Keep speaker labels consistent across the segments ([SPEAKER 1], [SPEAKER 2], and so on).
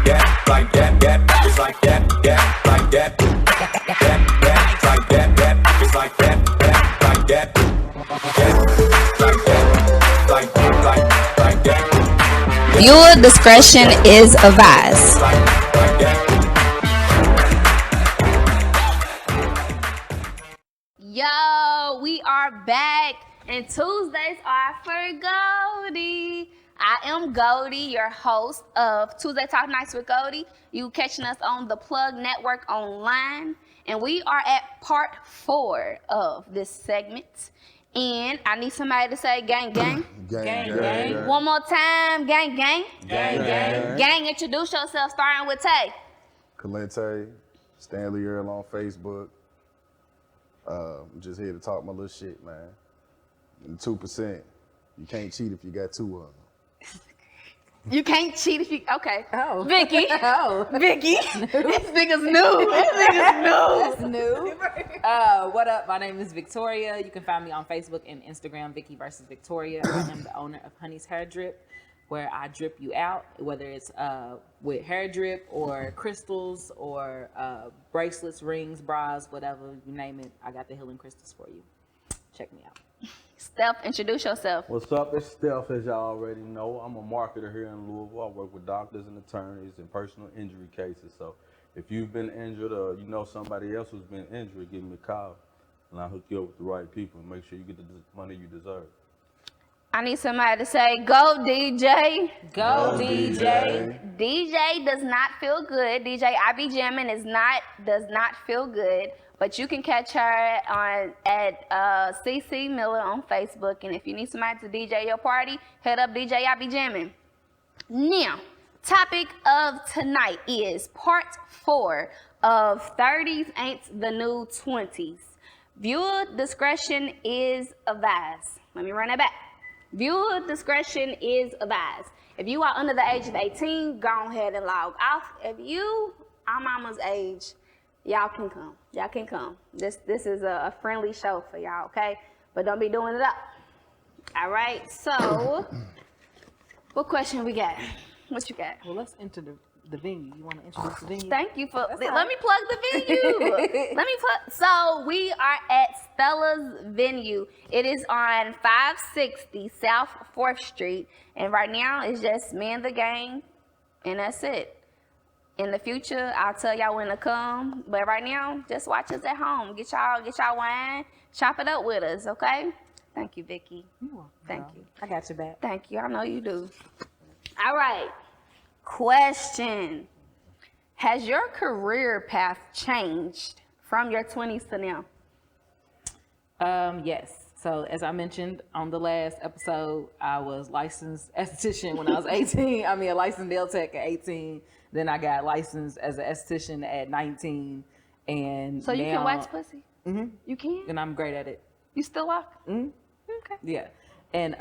[SPEAKER 1] that, like that, that, it's like that, that, like that, that, like that, it's like that, like that, like that, like that.
[SPEAKER 2] Viewer discretion is advised. Yo, we are back, and Tuesdays are for Goldie. I am Goldie, your host of Tuesday Talk Nights with Goldie. You catching us on the Plug Network online, and we are at part 4 of this segment. And I need somebody to say gang, gang.
[SPEAKER 3] Gang.
[SPEAKER 2] One more time, gang, gang.
[SPEAKER 3] Gang.
[SPEAKER 2] Gang, introduce yourself, starting with Tay.
[SPEAKER 3] Calente, Stanley Earl on Facebook. I'm just here to talk my little shit, man. And 2%. You can't cheat if you got 2 of them.
[SPEAKER 2] You can't cheat if you, okay.
[SPEAKER 4] Oh.
[SPEAKER 2] Vicky.
[SPEAKER 4] Oh.
[SPEAKER 2] Vicky. This nigga's new.
[SPEAKER 4] That's new. What up? My name is Victoria. You can find me on Facebook and Instagram, Vicky versus Victoria. I am the owner of Honey's Hair Drip, where I drip you out, whether it's with hair drip or crystals or bracelets, rings, bras, whatever, you name it. I got the healing crystals for you. Check me out.
[SPEAKER 2] Steph, introduce yourself.
[SPEAKER 5] What's up? It's Steph, as y'all already know. I'm a marketer here in Louisville. I work with doctors and attorneys in personal injury cases. So if you've been injured or you know somebody else who's been injured, give me a call and I'll hook you up with the right people and make sure you get the money you deserve.
[SPEAKER 2] I need somebody to say, go DJ.
[SPEAKER 4] Go DJ.
[SPEAKER 2] DJ does not feel good. DJ I Be Jamming does not feel good. But you can catch her at CC Miller on Facebook. And if you need somebody to DJ your party, head up DJ I Be Jamming. Now, topic of tonight is part 4 of 30s Ain't the New 20s. Viewer discretion is advised. Let me run that back. Viewer discretion is advised. If you are under the age of 18, go ahead and log off. If you are mama's age, y'all can come. Y'all can come. This is a friendly show for y'all, okay? But don't be doing it up. All right, so what question we got? What you got?
[SPEAKER 4] Well, let's enter the venue. You want to introduce the venue?
[SPEAKER 2] Thank you for, let me plug the venue. So we are at Stella's venue. It is on 560 South 4th Street. And right now it's just me and the gang, and that's it. In the future, I'll tell y'all when to come. But right now, just watch us at home. Get y'all wine. Chop it up with us, okay? Thank you, Vicky. Thank you.
[SPEAKER 4] I got your back.
[SPEAKER 2] Thank you. I know you do. All right. Question. Has your career path changed from your 20s to now?
[SPEAKER 4] Yes. So as I mentioned on the last episode, I was licensed esthetician when I was 18. I mean, a licensed nail tech at 18. Then I got licensed as an esthetician at 19. And
[SPEAKER 2] so you can wax pussy?
[SPEAKER 4] Mm-hmm.
[SPEAKER 2] You can?
[SPEAKER 4] And I'm great at it.
[SPEAKER 2] You still are?
[SPEAKER 4] Mm-hmm.
[SPEAKER 2] Okay.
[SPEAKER 4] Yeah. And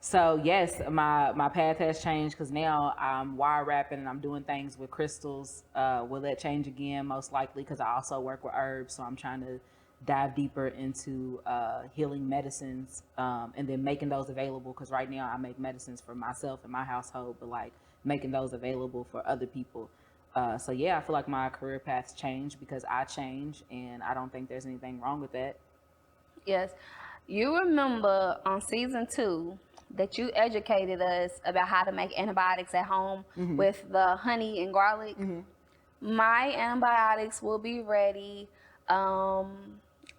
[SPEAKER 4] so yes, my path has changed because now I'm wire wrapping and I'm doing things with crystals. Will that change again? Most likely, because I also work with herbs. So I'm trying to dive deeper into healing medicines and then making those available, because right now I make medicines for myself and my household, but like making those available for other people. So yeah, I feel like my career path's changed because I change, and I don't think there's anything wrong with that.
[SPEAKER 2] Yes. You remember on season 2 that you educated us about how to make antibiotics at home with the honey and garlic. My antibiotics will be ready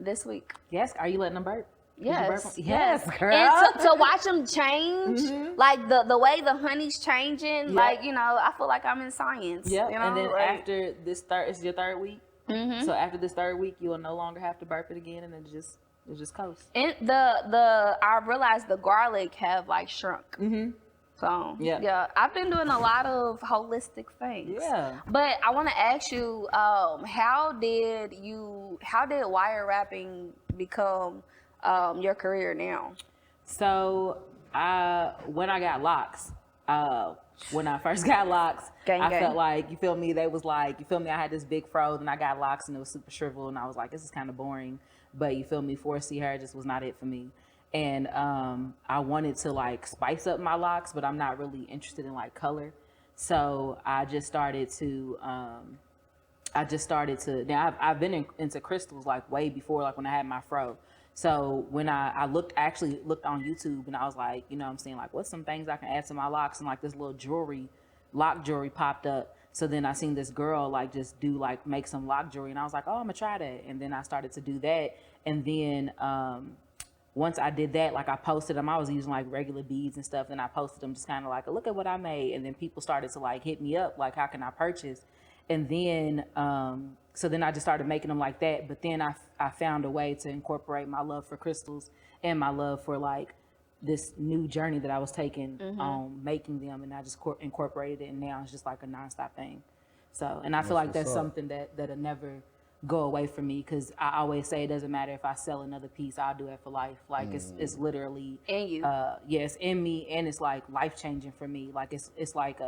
[SPEAKER 2] this week.
[SPEAKER 4] Yes. Are you letting them burp?
[SPEAKER 2] Yes.
[SPEAKER 4] Yes, girl.
[SPEAKER 2] And to watch them change, like the way the honey's changing, like, you know, I feel like I'm in science.
[SPEAKER 4] Yep.
[SPEAKER 2] You know?
[SPEAKER 4] And then
[SPEAKER 2] like,
[SPEAKER 4] after this is your 3rd week. So after this 3rd week, you will no longer have to burp it again, and it just coast.
[SPEAKER 2] and I realized the garlic have like shrunk. So yeah, I've been doing a lot of holistic things.
[SPEAKER 4] Yeah.
[SPEAKER 2] But I want to ask you, how did wire wrapping become your career now?
[SPEAKER 4] So when I got locks, when I first got locks, I felt like, you feel me, they was like, you feel me, I had this big fro, and I got locks and it was super shriveled, and I was like, this is kind of boring. But you feel me, 4C hair just was not it for me. And I wanted to like spice up my locks, but I'm not really interested in like color. So I just started to now I've been into crystals like way before, like when I had my fro. So when I actually looked on YouTube, and I was like, you know what I'm saying, like what's some things I can add to my locks, and like this little lock jewelry popped up. So then I seen this girl like just do like make some lock jewelry, and I was like, oh, I'm gonna try that. And then I started to do that, and then once I did that, like I posted them. I was using like regular beads and stuff, and I posted them just kind of like, look at what I made. And then people started to like hit me up, like, how can I purchase? And then so then I just started making them like that. But then I found a way to incorporate my love for crystals and my love for like this new journey that I was taking on making them, and I just incorporated it, and now it's just like a nonstop thing. So, and I feel like that's something that'll never go away from me, because I always say it doesn't matter if I sell another piece, I'll do it for life. Like it's literally
[SPEAKER 2] in you.
[SPEAKER 4] Yes, in me, and it's like life changing for me. Like it's like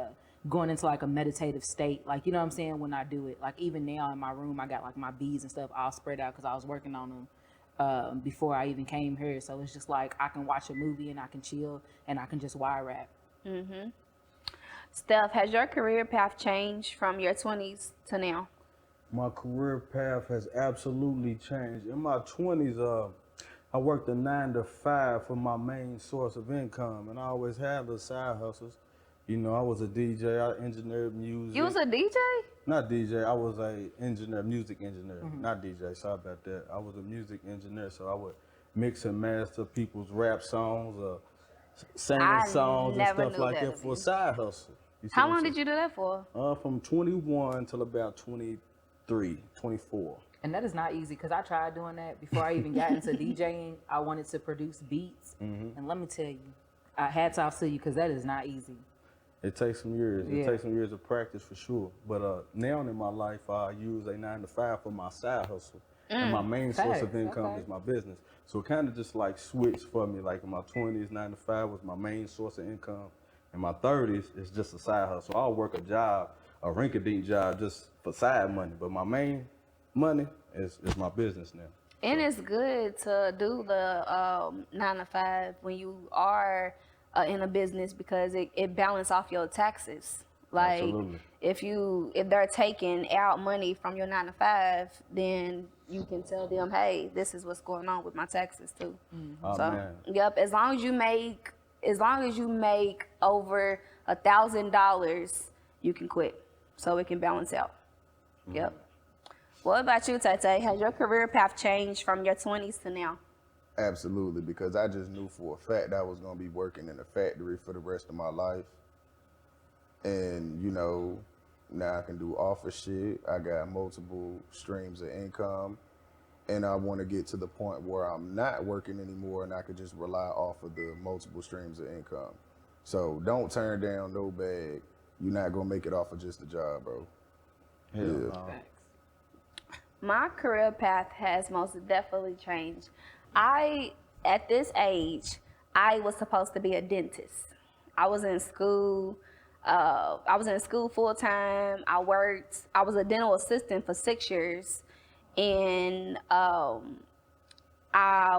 [SPEAKER 4] going into like a meditative state. Like, you know what I'm saying, when I do it. Like even now in my room, I got like my beads and stuff all spread out because I was working on them before I even came here. So it's just like I can watch a movie and I can chill and I can just wire wrap.
[SPEAKER 2] Steph, has your career path changed from your 20s to now?
[SPEAKER 5] My career path has absolutely changed. In my 20s, I worked a 9 to 5 for my main source of income, and I always had little side hustles. You know, I was a DJ, I engineered music.
[SPEAKER 2] You was a DJ?
[SPEAKER 5] Not DJ, I was a engineer, music engineer, not DJ, sorry about that. I was a music engineer, so I would mix and master people's rap songs, singing songs and stuff like that for a side hustle.
[SPEAKER 2] How long did you do that for?
[SPEAKER 5] From 21 till about 24.
[SPEAKER 4] And that is not easy, because I tried doing that before I even got into DJing. I wanted to produce beats, and let me tell you, hats off to you, because that is not easy.
[SPEAKER 5] It takes some years. It takes some years of practice for sure. But now in my life, I use a 9 to 5 for my side hustle, and my main source of income is my business. So it kind of just like switched for me. Like in my 20s, 9 to 5 was my main source of income. In my 30s, it's just a side hustle. I'll work a job, a rinky-dink job, just for side money. But my main money is my business now.
[SPEAKER 2] And it's good to do the 9 to 5 when you are in a business, because it balances off your taxes. Like if they're taking out money from your 9 to 5, then you can tell them, hey, this is what's going on with my taxes too. Yep, as long as you make over $1,000, you can quit, so it can balance out. Yep. What about you, Tay? Has your career path changed from your 20s to now?
[SPEAKER 3] Absolutely, because I just knew for a fact I was gonna be working in a factory for the rest of my life. And you know, now I can do office shit. I got multiple streams of income, and I want to get to the point where I'm not working anymore and I can just rely off of the multiple streams of income. So don't turn down no bag. You're not gonna make it off of just a job, bro.
[SPEAKER 2] My career path has most definitely changed. At this age, I was supposed to be a dentist. I was in school full time. I was a dental assistant for 6 years, and I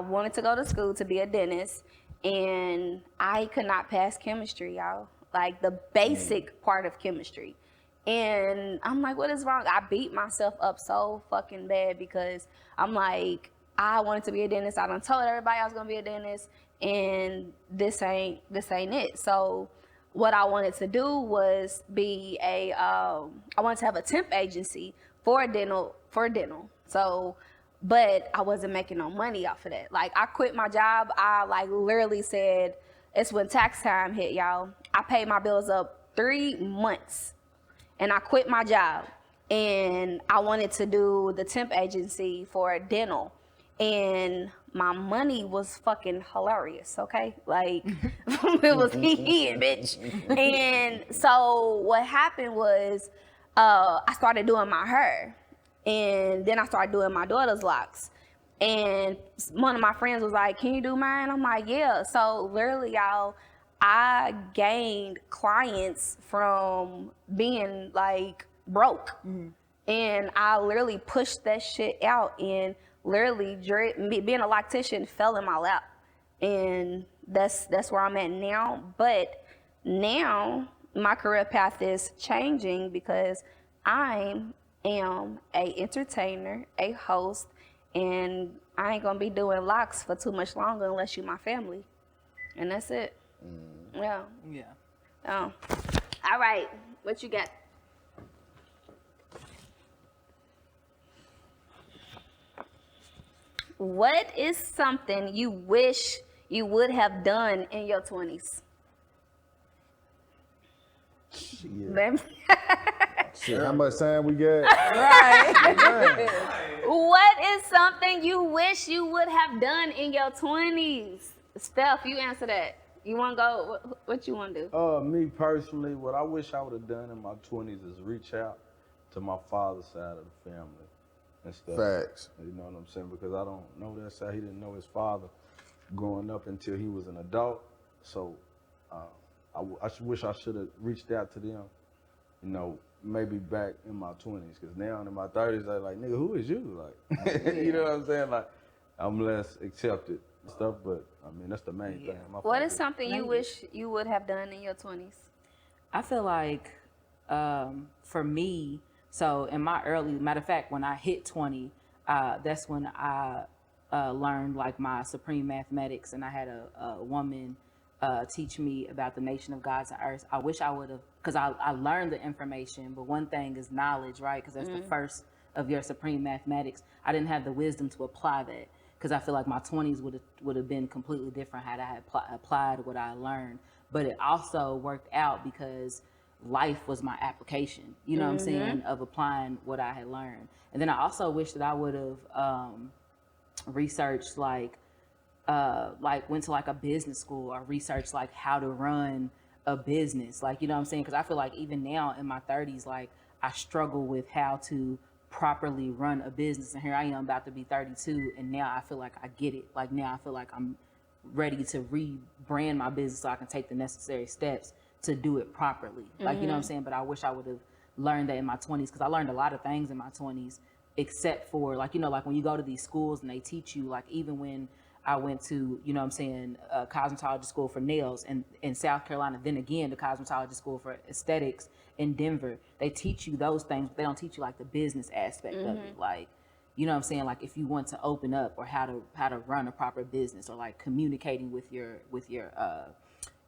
[SPEAKER 2] wanted to go to school to be a dentist, and I could not pass chemistry, y'all. Like the basic part of chemistry. And I'm like, what is wrong? I beat myself up so fucking bad, because I'm like, I wanted to be a dentist. I done told everybody I was gonna be a dentist, and this ain't it. So what I wanted to do was I wanted to have a temp agency for dental. So, but I wasn't making no money off of that. Like I quit my job. I like literally said, it's when tax time hit, y'all. I paid my bills up 3 months, and I quit my job, and I wanted to do the temp agency for dental. And my money was fucking hilarious, okay? Like, it was bitch. And so what happened was I started doing my hair. And then I started doing my daughter's locks. And one of my friends was like, can you do mine? I'm like, yeah. So literally, y'all, I gained clients from being like broke. And I literally pushed that shit out, and literally being a loctician fell in my lap. And that's where I'm at now. But now my career path is changing because I am a entertainer, a host, and I ain't gonna be doing locks for too much longer unless you my family, and that's it. Yeah.
[SPEAKER 4] Yeah.
[SPEAKER 2] Oh. All right. What you got? What is something you wish you would have done in your 20s?
[SPEAKER 3] Shit. Shit, how much time we got?
[SPEAKER 4] Right.
[SPEAKER 2] What is something you wish you would have done in your 20s? Steph, you answer that. You want to go? What you want to do?
[SPEAKER 5] Me personally, what I wish I would have done in my 20s is reach out to my father's side of the family and stuff.
[SPEAKER 3] Facts.
[SPEAKER 5] You know what I'm saying? Because I don't know that side. He didn't know his father growing up until he was an adult. So I wish I should have reached out to them, you know, maybe back in my 20s. Because now in my 30s, they're like, nigga, who is you? Like, you know what I'm saying? Like, I'm less accepted and stuff, but I mean, that's the main thing.
[SPEAKER 2] What is something you wish you would have done in your 20s?
[SPEAKER 4] I feel like for me, so in my matter of fact, when I hit 20, that's when I learned like my supreme mathematics, and I had a woman teach me about the nation of gods and earth. I wish I would have, because I learned the information, but one thing is knowledge, right? Because that's the first of your supreme mathematics. I didn't have the wisdom to apply that, because I feel like my 20s would have been completely different had I had applied what I learned. But it also worked out because life was my application, you know what I'm saying, of applying what I had learned. And then I also wish that I would have researched like went to like a business school or researched like how to run a business, like, you know what I'm saying? Because I feel like even now in my 30s, like I struggle with how to properly run a business, and here I am about to be 32, and now I feel like I get it. Like now I feel like I'm ready to rebrand my business so I can take the necessary steps to do it properly. Like, you know what I'm saying? But I wish I would have learned that in my 20s, because I learned a lot of things in my 20s, except for like, you know, like when you go to these schools and they teach you, like even when I went to, you know what I'm saying, cosmetology school for nails in South Carolina, then again, the cosmetology school for aesthetics in Denver, they teach you those things, but they don't teach you like the business aspect of it. Like, you know what I'm saying? Like if you want to open up, or how to run a proper business, or like communicating with your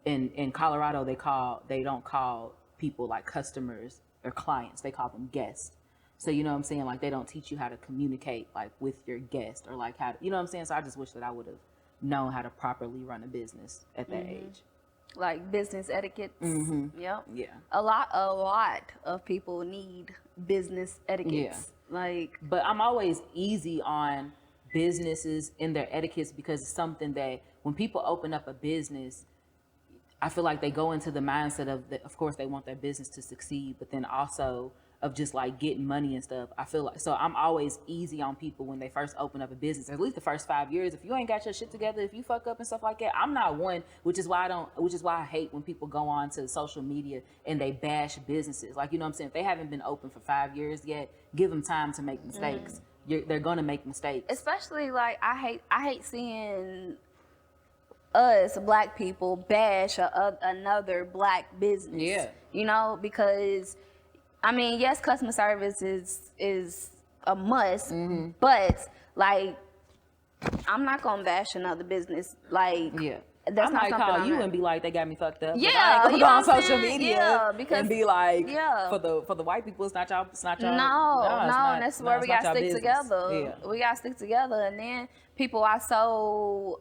[SPEAKER 4] in Colorado, they don't call people like customers or clients, they call them guests. So, you know what I'm saying? Like, they don't teach you how to communicate, like, with your guest, or, like, how to, you know what I'm saying? So I just wish that I would have known how to properly run a business at that age.
[SPEAKER 2] Like business etiquette. Yep.
[SPEAKER 4] Yeah.
[SPEAKER 2] A lot of people need business etiquettes.
[SPEAKER 4] Yeah.
[SPEAKER 2] Like,
[SPEAKER 4] but I'm always easy on businesses and their etiquettes, because it's something that when people open up a business, I feel like they go into the mindset of course, they want their business to succeed, but then also of just like getting money and stuff. I feel like, so I'm always easy on people when they first open up a business, at least the first 5 years. If you ain't got your shit together, if you fuck up and stuff like that, I'm not one, which is why I hate when people go on to social media and they bash businesses. Like, you know what I'm saying? If they haven't been open for 5 years yet, give them time to make mistakes. They're gonna make mistakes.
[SPEAKER 2] especially like I hate seeing us black people bash another black business.
[SPEAKER 4] Yeah.
[SPEAKER 2] You know, because I mean, yes, customer service is a must, but like I'm not gonna bash another business. Like,
[SPEAKER 4] Yeah.
[SPEAKER 2] that's
[SPEAKER 4] I
[SPEAKER 2] not
[SPEAKER 4] might
[SPEAKER 2] something
[SPEAKER 4] call
[SPEAKER 2] I'm
[SPEAKER 4] you
[SPEAKER 2] not.
[SPEAKER 4] and be like, they got me fucked up. But
[SPEAKER 2] Yeah,
[SPEAKER 4] I ain't gonna
[SPEAKER 2] you
[SPEAKER 4] go
[SPEAKER 2] know
[SPEAKER 4] on
[SPEAKER 2] what I'm
[SPEAKER 4] social
[SPEAKER 2] saying?
[SPEAKER 4] media
[SPEAKER 2] Yeah, because-
[SPEAKER 4] and be like,
[SPEAKER 2] yeah.
[SPEAKER 4] for the white people, it's not y'all.
[SPEAKER 2] No,
[SPEAKER 4] it's
[SPEAKER 2] no,
[SPEAKER 4] not-
[SPEAKER 2] that's
[SPEAKER 4] no,
[SPEAKER 2] where
[SPEAKER 4] it's
[SPEAKER 2] we
[SPEAKER 4] not
[SPEAKER 2] gotta
[SPEAKER 4] y'all
[SPEAKER 2] stick
[SPEAKER 4] business.
[SPEAKER 2] together.
[SPEAKER 4] Yeah.
[SPEAKER 2] We gotta stick together, and then people are so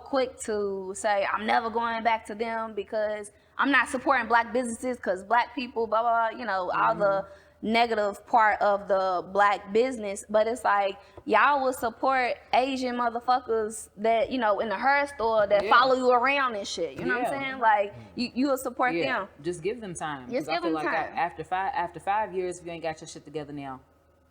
[SPEAKER 2] quick to say, I'm never going back to them because I'm not supporting black businesses because black people, blah, blah, blah, you know, all the negative part of the black business. But it's like, y'all will support Asian motherfuckers that, you know, in the hair store that follow you around and shit. You know what I'm
[SPEAKER 4] Yeah.
[SPEAKER 2] saying? Like, you will support
[SPEAKER 4] Yeah,
[SPEAKER 2] them.
[SPEAKER 4] just give them time.
[SPEAKER 2] Just
[SPEAKER 4] 'Cause I
[SPEAKER 2] give
[SPEAKER 4] feel
[SPEAKER 2] them
[SPEAKER 4] like
[SPEAKER 2] time.
[SPEAKER 4] after 5 years, if you ain't got your shit together now,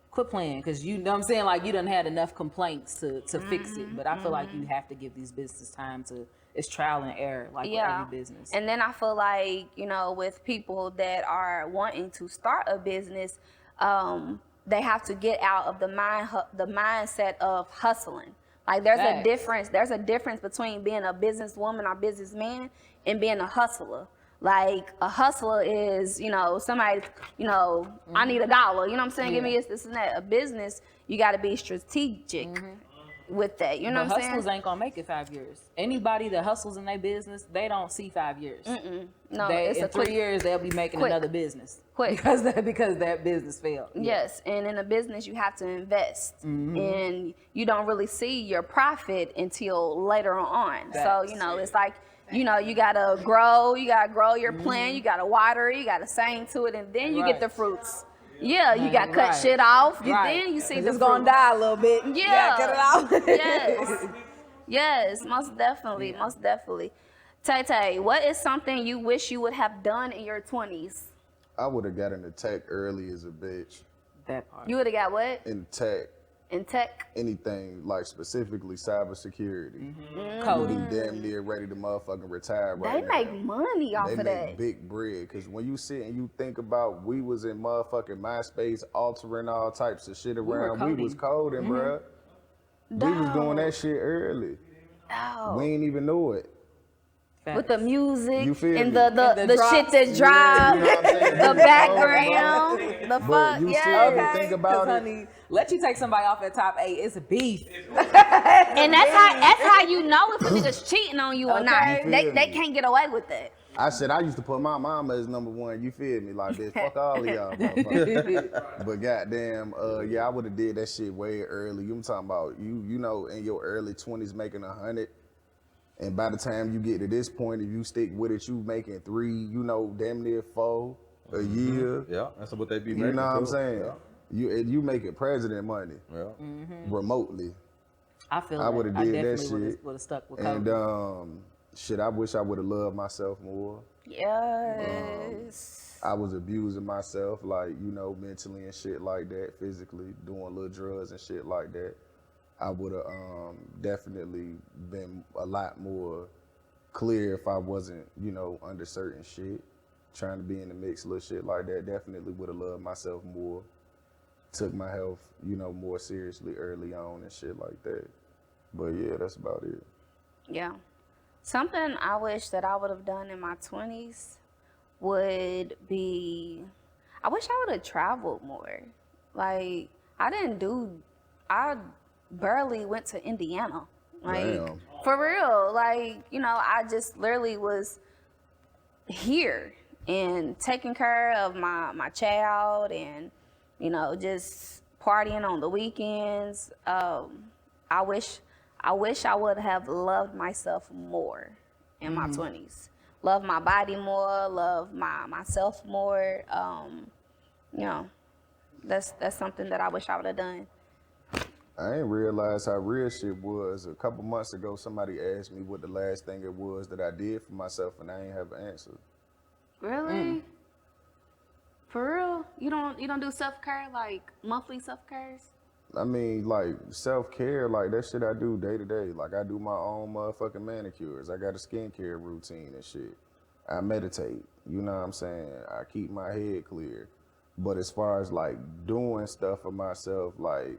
[SPEAKER 4] quit playing. Because you know what I'm saying, like, you done had enough complaints to fix it. But I feel like you have to give these businesses time to. It's trial and error, like with every business.
[SPEAKER 2] And then I feel like, you know, with people that are wanting to start a business, they have to get out of the mindset of hustling. Like there's
[SPEAKER 4] Facts.
[SPEAKER 2] a difference between being a businesswoman or businessman and being a hustler. Like a hustler is, you know, somebody, you know, I need $1. You know what I'm saying? Give me this and that. A business, you got to be strategic with that. You know
[SPEAKER 4] But
[SPEAKER 2] what I'm saying?
[SPEAKER 4] hustlers ain't gonna make it 5 years. Anybody that hustles in their business, they don't see 5 years.
[SPEAKER 2] No,
[SPEAKER 4] They,
[SPEAKER 2] it's
[SPEAKER 4] in
[SPEAKER 2] a
[SPEAKER 4] 3
[SPEAKER 2] quick,
[SPEAKER 4] years they'll be making
[SPEAKER 2] quick.
[SPEAKER 4] another business.
[SPEAKER 2] Quick.
[SPEAKER 4] Because that business failed. Yeah.
[SPEAKER 2] Yes, and in a business you have to invest, and you don't really see your profit until later on.
[SPEAKER 4] Facts.
[SPEAKER 2] So you know, it's like, you know, you gotta grow your plant, you gotta water it, you gotta sing to it, and then you get the
[SPEAKER 4] Right.
[SPEAKER 2] fruits. Yeah, you gotta cut
[SPEAKER 4] Right.
[SPEAKER 2] shit off,
[SPEAKER 4] Right.
[SPEAKER 2] then you see
[SPEAKER 4] 'Cause
[SPEAKER 2] the
[SPEAKER 4] it's gonna
[SPEAKER 2] fruit.
[SPEAKER 4] die a little bit.
[SPEAKER 2] Yeah,
[SPEAKER 4] You gotta cut it off.
[SPEAKER 2] yes, yes, most definitely, most definitely. Tay Tay, what is something you wish you would have done in your 20s?
[SPEAKER 3] I would have got into tech early as a bitch.
[SPEAKER 4] That part.
[SPEAKER 2] You would have got what
[SPEAKER 3] In tech,
[SPEAKER 2] in tech?
[SPEAKER 3] anything like specifically cybersecurity.
[SPEAKER 4] Coding.
[SPEAKER 3] Be damn near ready to motherfucking retire right
[SPEAKER 2] They
[SPEAKER 3] now.
[SPEAKER 2] make money off
[SPEAKER 3] They
[SPEAKER 2] of
[SPEAKER 3] make
[SPEAKER 2] that.
[SPEAKER 3] big bread, because when you sit and you think about, we was in motherfucking MySpace altering all types of shit around. We was coding, bruh. We was doing that shit early.
[SPEAKER 2] Oh.
[SPEAKER 3] We ain't even know it.
[SPEAKER 2] With the music
[SPEAKER 3] You feel
[SPEAKER 2] and
[SPEAKER 3] me?
[SPEAKER 2] the
[SPEAKER 4] And the
[SPEAKER 2] shit that
[SPEAKER 3] Yeah,
[SPEAKER 2] drop,
[SPEAKER 3] you know what I'm saying?
[SPEAKER 2] the
[SPEAKER 3] We was
[SPEAKER 2] background, the
[SPEAKER 3] But
[SPEAKER 2] fuck,
[SPEAKER 3] you
[SPEAKER 2] yeah.
[SPEAKER 3] sit and
[SPEAKER 4] Okay,
[SPEAKER 3] think
[SPEAKER 4] 'cause,
[SPEAKER 3] about it.
[SPEAKER 4] honey, let you take somebody off at top 8. It's a beef.
[SPEAKER 2] And that's how you know if a nigga's cheating on you or not.
[SPEAKER 4] Okay.
[SPEAKER 3] You
[SPEAKER 2] They
[SPEAKER 3] feel
[SPEAKER 2] they
[SPEAKER 3] me?
[SPEAKER 2] can't get away with that.
[SPEAKER 3] I used to put my mama as number one. You feel me? Like, bitch, fuck all of y'all motherfuckers. But goddamn, yeah, I would have did that shit way early. You talking about you know, in your early 20s making 100, and by the time you get to this point, if you stick with it, you making 3, you know, damn near 4 a year.
[SPEAKER 5] Yeah, that's what they be
[SPEAKER 3] You
[SPEAKER 5] making.
[SPEAKER 3] know what I'm
[SPEAKER 5] too.
[SPEAKER 3] saying?
[SPEAKER 5] Yeah.
[SPEAKER 3] You making president money
[SPEAKER 5] Yeah.
[SPEAKER 3] remotely.
[SPEAKER 4] I feel
[SPEAKER 3] I
[SPEAKER 4] that.
[SPEAKER 3] would've
[SPEAKER 4] I
[SPEAKER 3] did that
[SPEAKER 4] definitely
[SPEAKER 3] shit.
[SPEAKER 4] would have stuck with
[SPEAKER 3] And
[SPEAKER 4] coding.
[SPEAKER 3] shit, I wish I would have loved myself more.
[SPEAKER 2] Yes.
[SPEAKER 3] I was abusing myself, like, you know, mentally and shit like that, physically, doing little drugs and shit like that. I would have definitely been a lot more clear if I wasn't, you know, under certain shit. Trying to be in the mix, little shit like that. Definitely would have loved myself more. Took my health, you know, more seriously early on and shit like that. But yeah, that's about it.
[SPEAKER 2] Yeah. Something I wish that I would have done in my 20s would be, I wish I would have traveled more. Like, I barely went to Indiana. Like,
[SPEAKER 3] Damn.
[SPEAKER 2] for real. Like, you know, I just literally was here and taking care of my child and, you know, just partying on the weekends. I wish I would have loved myself more in my 20s. Love my body more, love myself more. You know, that's something that I wish I would have done.
[SPEAKER 3] I ain't realized how real shit was. A couple months ago, somebody asked me what the last thing it was that I did for myself, and I ain't have an answer.
[SPEAKER 2] Really? For real? You don't do self-care, like monthly self-cares?
[SPEAKER 3] I mean, like, self-care, like, that shit I do day to day. Like, I do my own motherfucking manicures. I got a skincare routine and shit. I meditate, you know what I'm saying? I keep my head clear. But as far as, like, doing stuff for myself, like,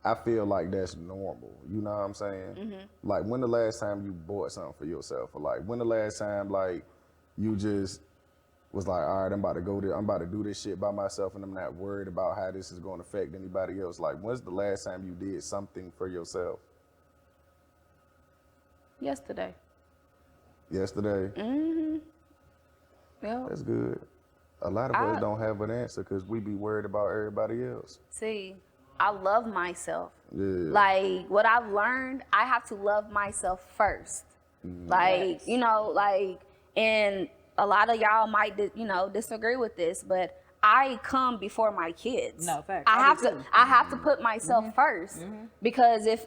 [SPEAKER 3] I feel like that's normal, you know what I'm saying? Like, when the last time you bought something for yourself? Or, like, when the last time, like, you just was like, all right, I'm about to do this shit by myself, and I'm not worried about how this is going to affect anybody else. Like, when's the last time you did something for yourself?
[SPEAKER 2] Yesterday.
[SPEAKER 3] Yesterday?
[SPEAKER 2] Yeah.
[SPEAKER 3] That's good. A lot of us don't have an answer because we be worried about everybody else.
[SPEAKER 2] See, I love myself.
[SPEAKER 3] Yeah.
[SPEAKER 2] Like, what I've learned, I have to love myself first. Like, you know, like, and a lot of y'all might, you know, disagree with this, but I come before my kids.
[SPEAKER 4] No, facts.
[SPEAKER 2] I
[SPEAKER 4] I do too.
[SPEAKER 2] have to put myself first, because if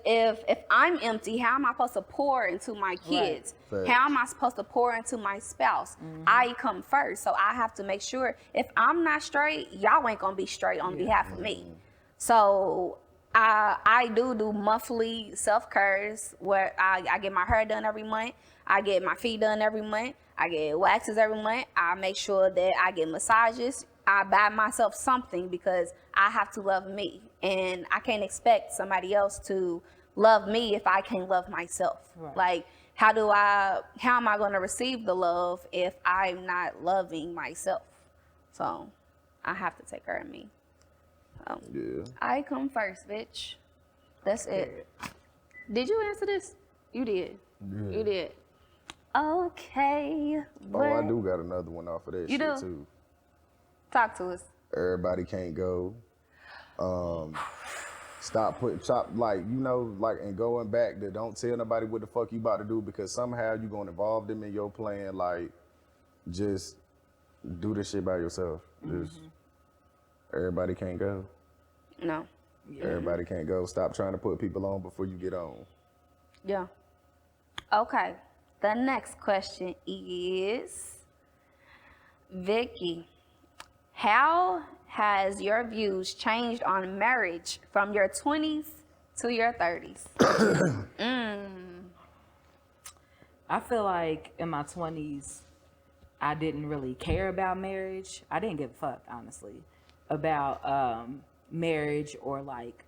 [SPEAKER 2] I'm empty, how am I supposed to pour into my kids?
[SPEAKER 3] Facts.
[SPEAKER 2] How am I supposed to pour into my spouse? I come first, so I have to make sure if I'm not straight, y'all ain't gonna be straight on behalf of me. So I do monthly self-cares where I get my hair done every month. I get my feet done every month. I get waxes every month. I make sure that I get massages. I buy myself something because I have to love me. And I can't expect somebody else to love me if I can't love myself.
[SPEAKER 4] Right.
[SPEAKER 2] Like, how am I going to receive the love if I'm not loving myself? So I have to take care of me. So,
[SPEAKER 3] Yeah.
[SPEAKER 2] I come first, bitch. That's it. Did you answer this? You did.
[SPEAKER 5] Yeah.
[SPEAKER 2] You did. Okay.
[SPEAKER 3] Oh, I do got another one off of that
[SPEAKER 2] You
[SPEAKER 3] shit
[SPEAKER 2] do?
[SPEAKER 3] too.
[SPEAKER 2] Talk to us.
[SPEAKER 3] Everybody can't go. Stop like, you know, like, and going back to don't tell nobody what the fuck you about to do, because somehow you gonna involve them in your plan. Like, just do this shit by yourself. Just everybody can't go.
[SPEAKER 2] No.
[SPEAKER 3] Everybody can't go. Stop trying to put people on before you get on.
[SPEAKER 2] Yeah. Okay. The next question is, Vicky, how has your views changed on marriage from your 20s to your 30s?
[SPEAKER 4] I feel like in my 20s, I didn't really care about marriage. I didn't give a fuck, honestly, about marriage or like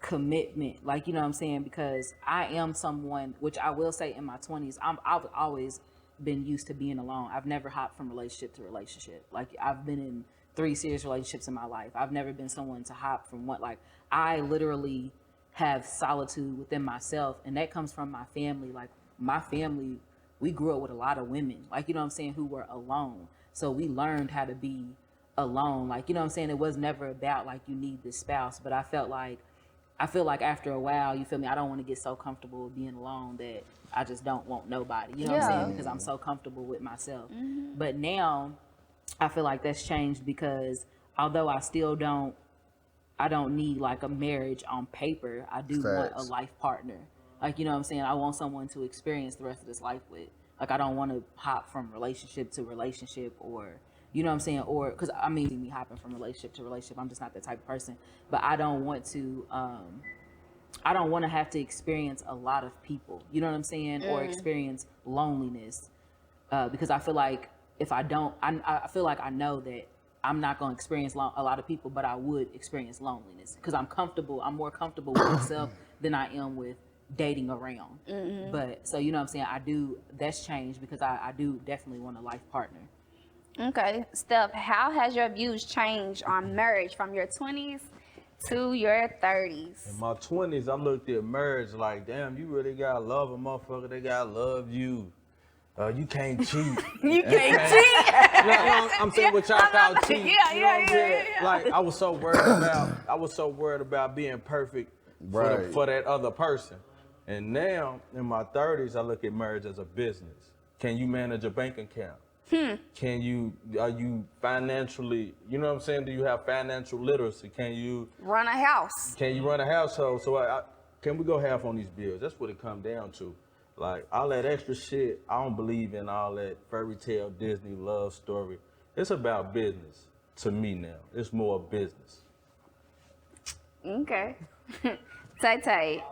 [SPEAKER 4] commitment. Like, you know what I'm saying? Because I am someone, which I will say in my 20s, I've always been used to being alone. I've never hopped from relationship to relationship. Like, I've been in 3 serious relationships in my life. I've never been someone to hop from one. Like, I literally have solitude within myself, and that comes from my family. Like, my family, we grew up with a lot of women, like, you know what I'm saying, who were alone. So we learned how to be alone. Like, you know what I'm saying? It was never about like you need this spouse, but I feel like after a while, you feel me, I don't want to get so comfortable with being alone that I just don't want nobody. You know what I'm saying? Because I'm so comfortable with myself. But now I feel like that's changed, because although I don't need like a marriage on paper, I do want a life partner. Like, you know what I'm saying? I want someone to experience the rest of this life with. Like, I don't want to hop from relationship to relationship, or, you know what I'm saying? Or, because I mean, me hopping from relationship to relationship, I'm just not that type of person. But I don't want to have to experience a lot of people, you know what I'm saying? Or experience loneliness. Because I feel like if I don't, I feel like I know that I'm not going to experience a lot of people, but I would experience loneliness. Because I'm more comfortable with myself than I am with dating around. But so, you know what I'm saying, that's changed, because I do definitely want a life partner.
[SPEAKER 2] Okay. Steph, how has your views changed on marriage from your 20s to your 30s?
[SPEAKER 5] In my 20s, I looked at marriage like, damn, you really gotta love a motherfucker. They gotta love you. You can't cheat.
[SPEAKER 2] You can't cheat.
[SPEAKER 5] I'm saying what y'all call cheat.
[SPEAKER 2] Yeah.
[SPEAKER 5] Like, I was so worried about being perfect for that other person. And now, in my 30s, I look at marriage as a business. Can you manage a bank account? Are you financially, you know what I'm saying? Do you have financial literacy? Can you
[SPEAKER 2] run a house?
[SPEAKER 5] Can you run a household? So can we go half on these bills? That's what it comes down to. Like, all that extra shit, I don't believe in all that fairy tale Disney love story. It's about business to me now. It's more business.
[SPEAKER 2] Okay. Tay.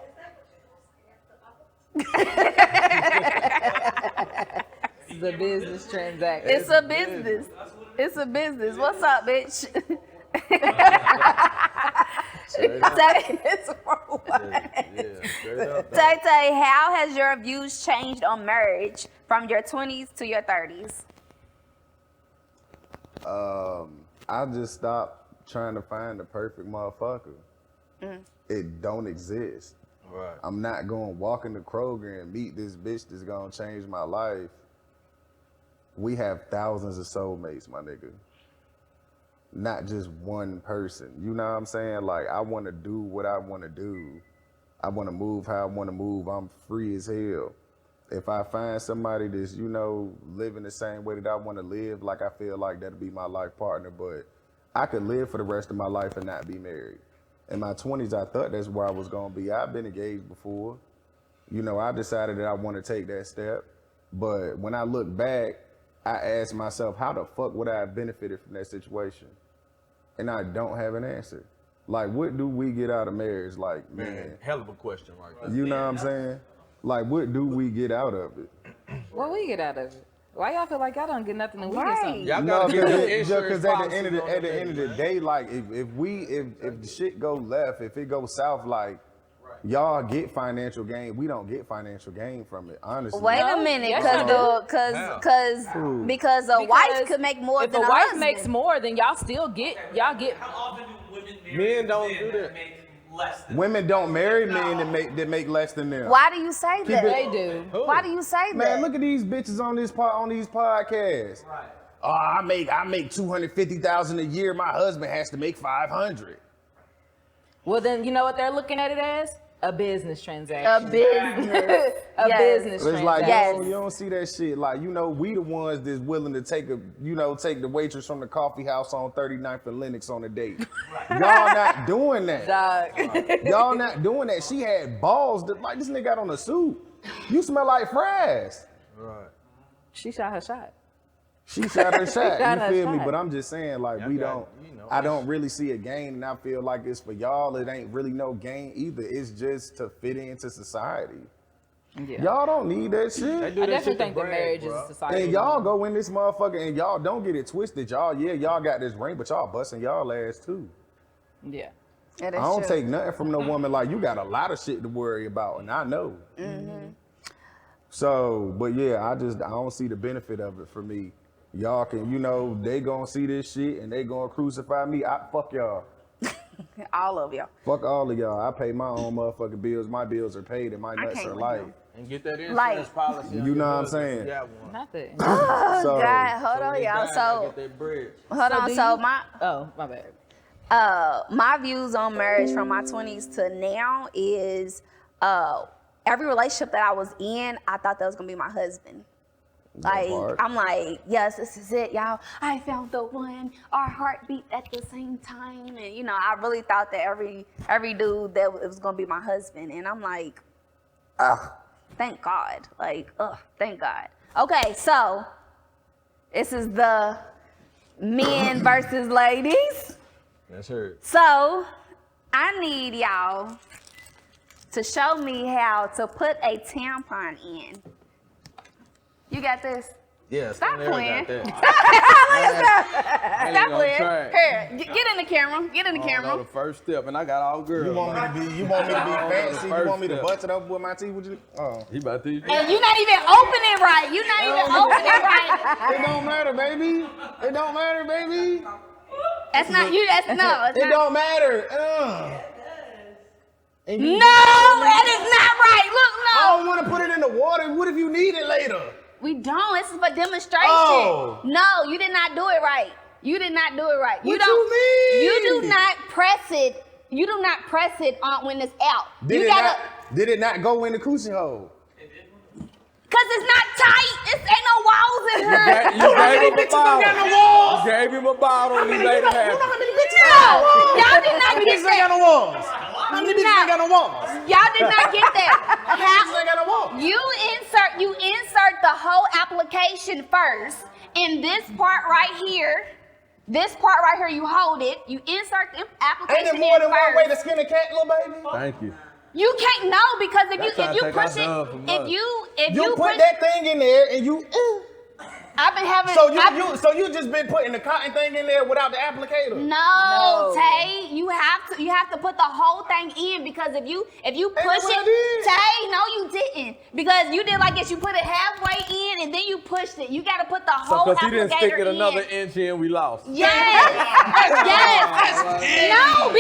[SPEAKER 4] It's a business transaction.
[SPEAKER 2] It's a business. It's a business. What's up, bitch? Tay, how has your views changed on marriage from your 20s to your 30s?
[SPEAKER 3] I just stopped trying to find the perfect motherfucker. It don't exist.
[SPEAKER 5] Right.
[SPEAKER 3] I'm not going to walk into Kroger and meet this bitch that's going to change my life. We have thousands of soulmates, my nigga. Not just one person. You know what I'm saying? Like, I want to do what I want to do. I want to move how I want to move. I'm free as hell. If I find somebody that's, you know, living the same way that I want to live, like, I feel like that'll be my life partner. But I could live for the rest of my life and not be married. In my 20s, I thought that's where I was going to be. I've been engaged before. You know, I decided that I want to take that step. But when I look back, I asked myself, how the fuck would I have benefited from that situation? And I don't have an answer. Like, what do we get out of marriage? Like, man,
[SPEAKER 5] hell of a question right there.
[SPEAKER 3] You know what I'm saying? Like, what do we get out of it?
[SPEAKER 4] What we get out of it? Why y'all feel like y'all don't get nothing and we get something?
[SPEAKER 5] Y'all
[SPEAKER 3] No,
[SPEAKER 5] gotta get your
[SPEAKER 3] because
[SPEAKER 5] insurance
[SPEAKER 3] at the end of the day, like, if the shit go left, if it goes south, like, Y'all get financial gain. We don't get financial gain from it, honestly.
[SPEAKER 2] Wait a minute, because a wife could make more
[SPEAKER 4] if
[SPEAKER 2] than
[SPEAKER 4] a wife
[SPEAKER 2] husband.
[SPEAKER 4] makes more, then y'all get.
[SPEAKER 6] How often do women marry
[SPEAKER 5] Men don't
[SPEAKER 6] men
[SPEAKER 5] do that.
[SPEAKER 6] that make less than
[SPEAKER 3] Women don't marry men that make less than them.
[SPEAKER 2] Why do you say that?
[SPEAKER 4] They do.
[SPEAKER 2] Why do you say that?
[SPEAKER 3] Man, look at these bitches on these podcasts.
[SPEAKER 6] Right.
[SPEAKER 3] Oh, I make $250,000 a year. My husband has to make 500.
[SPEAKER 4] Well, then you know what they're looking at it as? A business transaction.
[SPEAKER 2] A business.
[SPEAKER 4] A
[SPEAKER 2] Yes.
[SPEAKER 4] business
[SPEAKER 3] It's like
[SPEAKER 4] transaction.
[SPEAKER 3] you don't see that shit. Like, we the ones that's willing to take the waitress from the coffee house on 39th and Lenox on a date. Y'all not doing that.
[SPEAKER 4] Dog.
[SPEAKER 3] Y'all not doing that. She had balls that, like, this nigga got on a suit. You smell like fries.
[SPEAKER 5] Right.
[SPEAKER 4] She shot her shot.
[SPEAKER 3] She shot her shot.
[SPEAKER 4] Shot
[SPEAKER 3] You
[SPEAKER 4] her
[SPEAKER 3] feel me?
[SPEAKER 4] shot.
[SPEAKER 3] But I'm just saying, like, I don't really see a gain, and I feel like it's for y'all. It ain't really no gain either. It's just to fit into society.
[SPEAKER 4] Yeah.
[SPEAKER 3] Y'all don't need that shit.
[SPEAKER 4] I definitely think that marriage is a society.
[SPEAKER 3] And y'all go in this motherfucker and y'all don't get it twisted. Y'all got this ring, but y'all busting y'all ass too.
[SPEAKER 4] Yeah.
[SPEAKER 2] That
[SPEAKER 3] I
[SPEAKER 2] is
[SPEAKER 3] don't
[SPEAKER 2] true.
[SPEAKER 3] take nothing from no woman. Like, you got a lot of shit to worry about, and I know.
[SPEAKER 2] Mm-hmm.
[SPEAKER 3] So, but yeah, I don't see the benefit of it for me. Y'all can, they gonna see this shit and they gonna crucify me. Fuck y'all.
[SPEAKER 2] All of y'all.
[SPEAKER 3] Fuck all of y'all. I pay my own motherfucking bills. My bills are paid and my nuts
[SPEAKER 2] can't
[SPEAKER 3] are
[SPEAKER 2] with
[SPEAKER 3] light.
[SPEAKER 2] him.
[SPEAKER 5] And get that insurance
[SPEAKER 2] Like-
[SPEAKER 5] policy.
[SPEAKER 3] You
[SPEAKER 5] on your
[SPEAKER 3] know what I'm
[SPEAKER 5] husband if
[SPEAKER 3] saying?
[SPEAKER 5] you got one.
[SPEAKER 4] Not that.
[SPEAKER 2] Oh,
[SPEAKER 3] So-
[SPEAKER 2] God. Hold on,
[SPEAKER 5] When they
[SPEAKER 2] y'all.
[SPEAKER 5] die, I
[SPEAKER 2] So,
[SPEAKER 5] get that bread.
[SPEAKER 2] hold on.
[SPEAKER 4] do
[SPEAKER 2] So,
[SPEAKER 4] you-
[SPEAKER 2] my...
[SPEAKER 4] Oh, my bad.
[SPEAKER 2] my views on marriage from my 20s to now is every relationship that I was in, I thought that was gonna be my husband. Like,
[SPEAKER 3] part.
[SPEAKER 2] I'm like, yes, this is it, y'all. I found the one. Our heart beat at the same time, and I really thought that every dude that was gonna be my husband, and I'm like, ugh, thank God. Like, ugh, thank God. Okay, so this is the men versus ladies.
[SPEAKER 5] That's her.
[SPEAKER 2] So, I need y'all to show me how to put a tampon in. You got this?
[SPEAKER 5] Yeah,
[SPEAKER 2] Stop playing.
[SPEAKER 5] Got that.
[SPEAKER 2] Stop
[SPEAKER 5] gonna try
[SPEAKER 2] playing.
[SPEAKER 5] it.
[SPEAKER 2] Here, get in the camera. Get in the
[SPEAKER 5] I don't know
[SPEAKER 2] camera.
[SPEAKER 5] the first step, and I got all girls.
[SPEAKER 3] You want me to be fancy? You want me to bust it up with my teeth? Oh.
[SPEAKER 5] He about to.
[SPEAKER 2] And you're not even opening right. You're not even opening right.
[SPEAKER 3] It don't matter, baby. It don't matter, baby.
[SPEAKER 2] That's not you. That's no. It's
[SPEAKER 3] It
[SPEAKER 2] not.
[SPEAKER 3] don't matter. And you-
[SPEAKER 2] No, that is not right. Look,
[SPEAKER 3] I
[SPEAKER 2] no.
[SPEAKER 3] don't want to put it in the water. What if you need it later?
[SPEAKER 2] We don't. This is for demonstration.
[SPEAKER 3] Oh.
[SPEAKER 2] No, you did not do it right. You did not do it right.
[SPEAKER 3] What you mean?
[SPEAKER 2] You do not press it. You do not press it on when it's out.
[SPEAKER 3] Did it not go in the coochie hole?
[SPEAKER 2] Cause it's not tight. Ain't no walls in here.
[SPEAKER 5] You gave him a
[SPEAKER 3] bitches don't got no
[SPEAKER 5] bottle.
[SPEAKER 3] walls.
[SPEAKER 5] You gave him a bottle, and he made it happen.
[SPEAKER 2] No, y'all did not get
[SPEAKER 3] Bitches ain't got
[SPEAKER 2] that.
[SPEAKER 3] no walls. How many bitches ain't got no walls?
[SPEAKER 2] Y'all did not get that.
[SPEAKER 3] Bitches ain't got no walls.
[SPEAKER 2] You insert the whole application first. In this part right here, you hold it. You insert the
[SPEAKER 3] Ain't there
[SPEAKER 2] application
[SPEAKER 3] more
[SPEAKER 2] in
[SPEAKER 3] than one way
[SPEAKER 2] first.
[SPEAKER 3] to skin a cat, little baby?
[SPEAKER 5] Thank you.
[SPEAKER 2] You can't know because if you
[SPEAKER 5] That's how I
[SPEAKER 2] push
[SPEAKER 5] take our love from us.
[SPEAKER 2] if
[SPEAKER 3] You
[SPEAKER 2] you
[SPEAKER 3] put
[SPEAKER 2] push,
[SPEAKER 3] that thing in there and you.
[SPEAKER 2] I've been having.
[SPEAKER 3] So you just been putting the cotton thing in there without the applicator?
[SPEAKER 2] No, Tay, you have to put the whole thing in because if you push
[SPEAKER 3] what I
[SPEAKER 2] it,
[SPEAKER 3] did.
[SPEAKER 2] Tay, no, you didn't because you did like this. You put it halfway in and then you pushed it. You got to put the
[SPEAKER 5] So,
[SPEAKER 2] whole
[SPEAKER 5] because he
[SPEAKER 2] applicator
[SPEAKER 5] didn't stick it
[SPEAKER 2] in.
[SPEAKER 5] another inch in, we lost.
[SPEAKER 2] Yes, yes. No,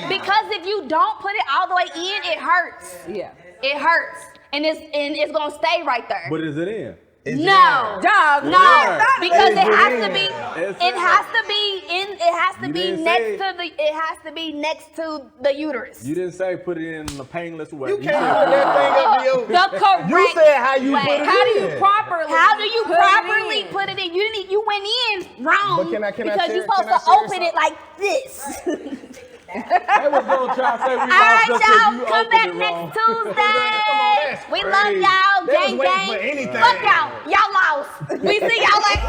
[SPEAKER 2] because if you don't put it all the way in, it hurts.
[SPEAKER 4] Yeah.
[SPEAKER 2] It hurts, and it's gonna stay right there.
[SPEAKER 5] But is it in?
[SPEAKER 2] No,
[SPEAKER 4] Dog,
[SPEAKER 2] no,
[SPEAKER 5] Yeah.
[SPEAKER 2] because
[SPEAKER 3] It's
[SPEAKER 2] it has
[SPEAKER 3] in.
[SPEAKER 2] to be.
[SPEAKER 5] It's
[SPEAKER 2] It
[SPEAKER 5] in.
[SPEAKER 2] has to be in. It has to
[SPEAKER 5] You
[SPEAKER 2] be
[SPEAKER 5] didn't
[SPEAKER 2] next
[SPEAKER 5] say-
[SPEAKER 2] to the. It has to be next to the uterus.
[SPEAKER 5] You didn't say put it in a painless way.
[SPEAKER 3] You
[SPEAKER 5] You
[SPEAKER 3] can't
[SPEAKER 5] said-
[SPEAKER 3] put that thing up your.
[SPEAKER 2] The correct.
[SPEAKER 3] You said how you
[SPEAKER 2] way.
[SPEAKER 3] put it
[SPEAKER 4] How do
[SPEAKER 3] in.
[SPEAKER 4] you properly?
[SPEAKER 2] How do you
[SPEAKER 4] put it
[SPEAKER 2] properly
[SPEAKER 4] in?
[SPEAKER 2] put it in? You didn't. You went in wrong
[SPEAKER 3] But can I
[SPEAKER 2] because
[SPEAKER 3] share-
[SPEAKER 2] you're supposed
[SPEAKER 3] can I
[SPEAKER 2] to
[SPEAKER 3] share
[SPEAKER 2] open it like this.
[SPEAKER 5] They was gonna try to say we
[SPEAKER 2] All
[SPEAKER 5] lost
[SPEAKER 2] right,
[SPEAKER 5] just 'cause
[SPEAKER 2] y'all.
[SPEAKER 5] you
[SPEAKER 2] Come
[SPEAKER 5] opened
[SPEAKER 2] back
[SPEAKER 5] it
[SPEAKER 2] next
[SPEAKER 5] wrong.
[SPEAKER 2] Tuesday.
[SPEAKER 3] that's
[SPEAKER 2] We
[SPEAKER 3] crazy.
[SPEAKER 2] love y'all.
[SPEAKER 3] They was
[SPEAKER 2] Gang,
[SPEAKER 3] waiting
[SPEAKER 2] gang.
[SPEAKER 3] for anything.
[SPEAKER 2] Fuck y'all. Y'all lost. We see y'all like.